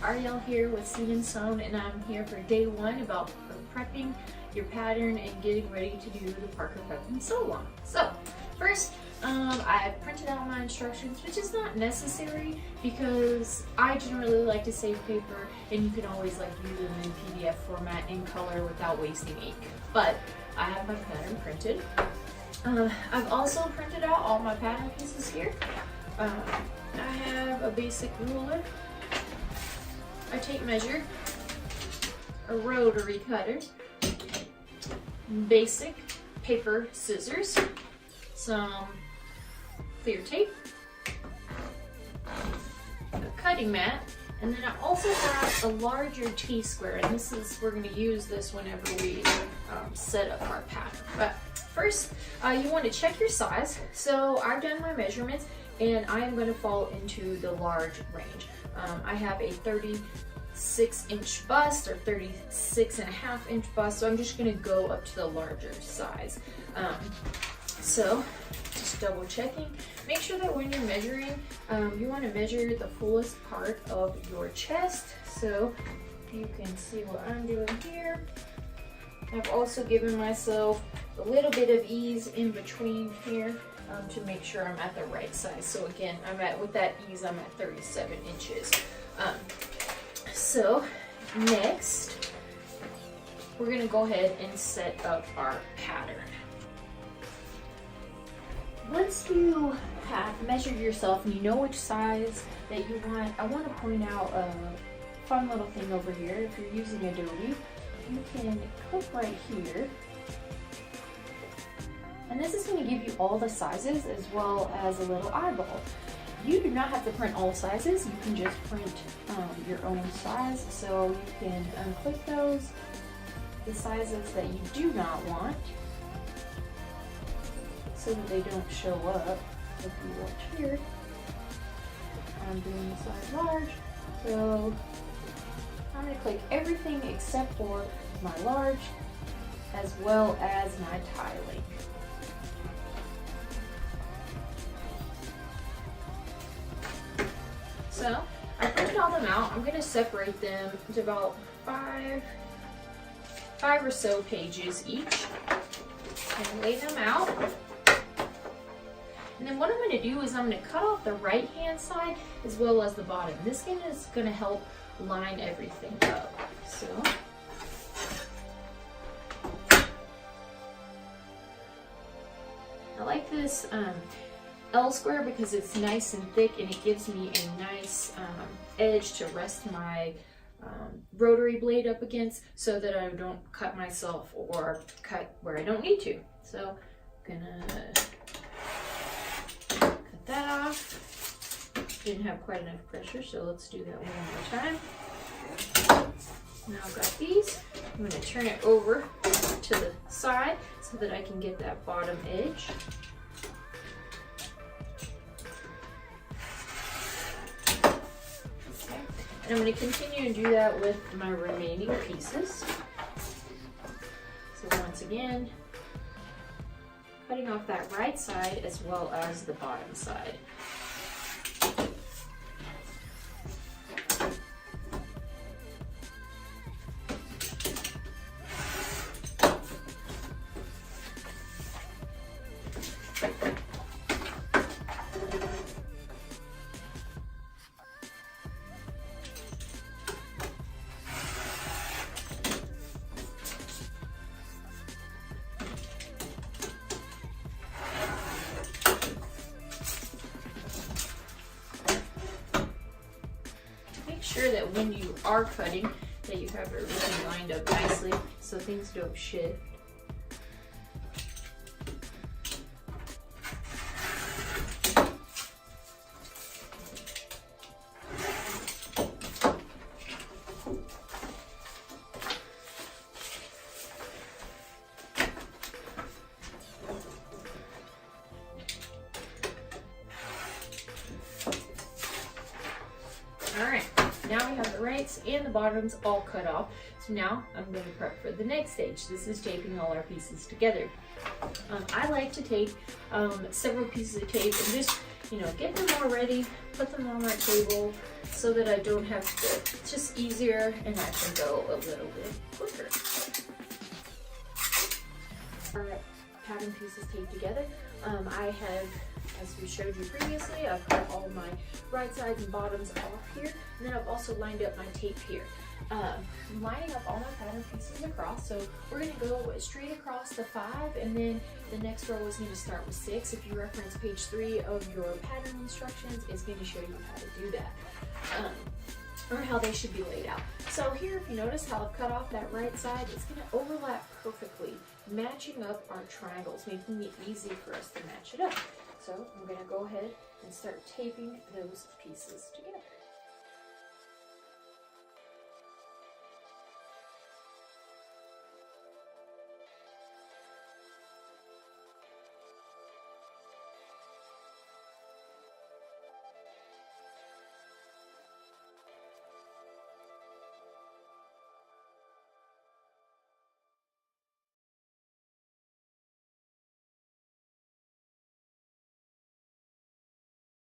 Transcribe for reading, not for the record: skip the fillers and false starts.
Ariel here with Sewn, and I'm here for day one about prepping your pattern and getting ready to do the Parker Peplum Sewalong. So first, I printed out my instructions, which is not necessary because I generally like to save paper, and you can always like use them in PDF format in color without wasting ink. But I have my pattern printed. I've also printed out all my pattern pieces here. I have a basic ruler, a tape measure, a rotary cutter, basic paper scissors, some clear tape, a cutting mat, and then I also have a larger T-square, and we're going to use this whenever we set up our pattern. But first, you want to check your size. So I've done my measurements, and I am going to fall into the large range. I have a 36-inch bust or 36.5-inch bust, so I'm just going to go up to the larger size. So just double checking. Make sure that when you're measuring, you want to measure the fullest part of your chest. So you can see what I'm doing here. I've also given myself a little bit of ease in between here to make sure I'm at the right size. So again, with that ease, I'm at 37 inches. So next, we're gonna go ahead and set up our pattern. Once you have measured yourself and you know which size that you want, I want to point out a fun little thing over here. If you're using Adobe, you can click right here, and this is going to give you all the sizes as well as a little eyeball. You do not have to print all sizes, you can just print your own size. So you can unclick those, the sizes that you do not want, so that they don't show up. If you watch here, I'm doing the size large, so I'm going to click everything except for my large as well as my tiling. So I printed all them out. I'm going to separate them into about five or so pages each and lay them out. And then what I'm going to do is I'm going to cut off the right hand side as well as the bottom. This is going to help line everything up. So I like this L square because it's nice and thick, and it gives me a nice edge to rest my rotary blade up against, so that I don't cut myself or cut where I don't need to. So I'm gonna cut that off. Didn't have quite enough pressure, so let's do that one more time. Now I've got these. I'm going to turn it over to the side so that I can get that bottom edge. Okay. And I'm going to continue to do that with my remaining pieces. So once again, cutting off that right side as well as the bottom side. Sure that when you are cutting that you have everything lined up nicely so things don't shift. All right. Now we have the rights and the bottoms all cut off. So now I'm going to prep for the next stage. This is taping all our pieces together. I like to tape several pieces of tape and just you know, get them all ready, put them on my table so that I don't have to, it's just easier and I can go a little bit quicker. Our pattern pieces taped together. I have, as we showed you previously, I've cut all my right sides and bottoms off here, and then I've also lined up my tape here. I'm lining up all my pattern pieces across, so we're going to go straight across the 5, and then the next row is going to start with 6. If you reference page 3 of your pattern instructions, it's going to show you how to do that, or how they should be laid out. So here, if you notice how I've cut off that right side, it's going to overlap perfectly, matching up our triangles, making it easy for us to match it up. So I'm going to go ahead and start taping those pieces together.